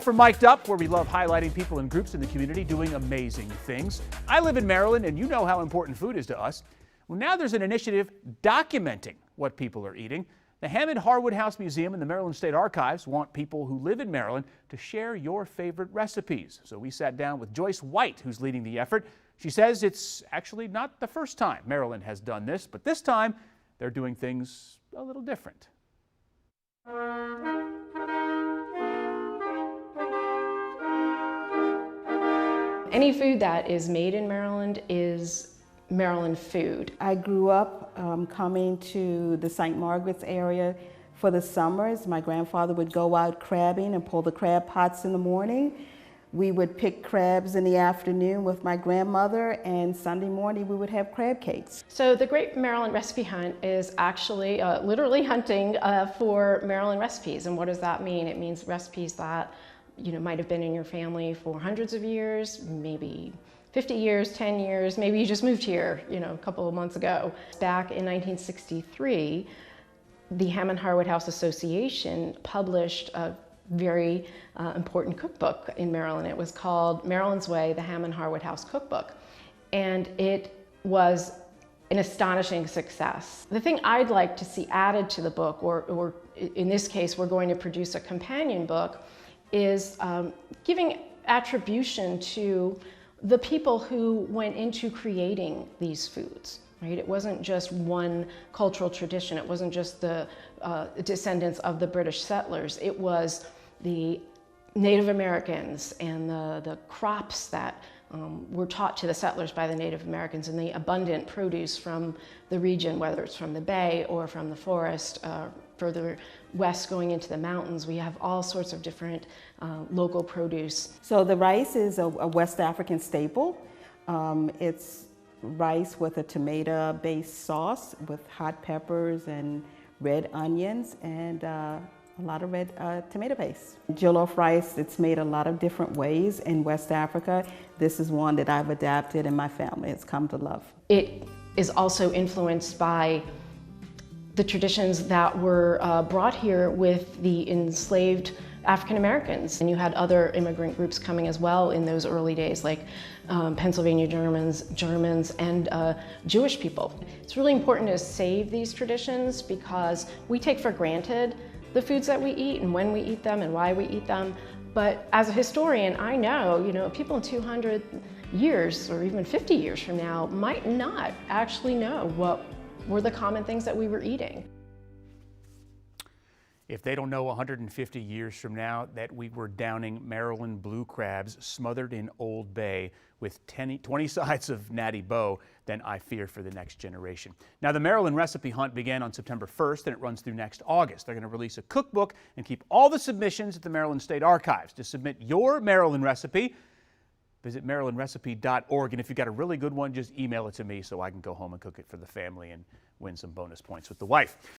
From Mic'd Up, where we love highlighting people and groups in the community doing amazing things. I live in Maryland, and you know how important food is to us. Well, now there's an initiative documenting what people are eating. The Hammond Harwood House Museum and the Maryland State Archives want people who live in Maryland to share your favorite recipes. So we sat down with Joyce White, who's leading the effort. She says it's actually not the first time Maryland has done this, but this time they're doing things a little different. Any food that is made in Maryland is Maryland food. I grew up coming to the St. Margaret's area for the summers. My grandfather would go out crabbing and pull the crab pots in the morning. We would pick crabs in the afternoon with my grandmother, and Sunday morning we would have crab cakes. So the Great Maryland Recipe Hunt is actually literally hunting for Maryland recipes. And what does that mean? It means recipes that might have been in your family for hundreds of years, maybe 50 years, 10 years, maybe you just moved here, a couple of months ago. Back in 1963, the Hammond Harwood House Association published a very important cookbook in Maryland. It was called Maryland's Way, the Hammond Harwood House Cookbook. And it was an astonishing success. The thing I'd like to see added to the book, or in this case, we're going to produce a companion book, is giving attribution to the people who went into creating these foods, right? It wasn't just one cultural tradition. It wasn't just the descendants of the British settlers. It was the Native Americans and the crops that were taught to the settlers by the Native Americans, and the abundant produce from the region, whether it's from the bay or from the forest, further west going into the mountains. We have all sorts of different local produce. So the rice is a West African staple. It's rice with a tomato-based sauce with hot peppers and red onions and a lot of red tomato paste. Jollof rice, it's made a lot of different ways in West Africa. This is one that I've adapted and my family has come to love. It is also influenced by the traditions that were brought here with the enslaved African Americans. And you had other immigrant groups coming as well in those early days, like Pennsylvania Germans, and Jewish people. It's really important to save these traditions because we take for granted the foods that we eat and when we eat them and why we eat them. But as a historian, I know, people in 200 years or even 50 years from now might not actually know what were the common things that we were eating. If they don't know 150 years from now that we were downing Maryland blue crabs smothered in Old Bay with 20 sides of Natty Boh, then I fear for the next generation. Now, the Maryland Recipe Hunt began on September 1st and it runs through next August. They're going to release a cookbook and keep all the submissions at the Maryland State Archives. To submit your Maryland recipe, visit marylandrecipe.org, and if you've got a really good one, just email it to me so I can go home and cook it for the family and win some bonus points with the wife.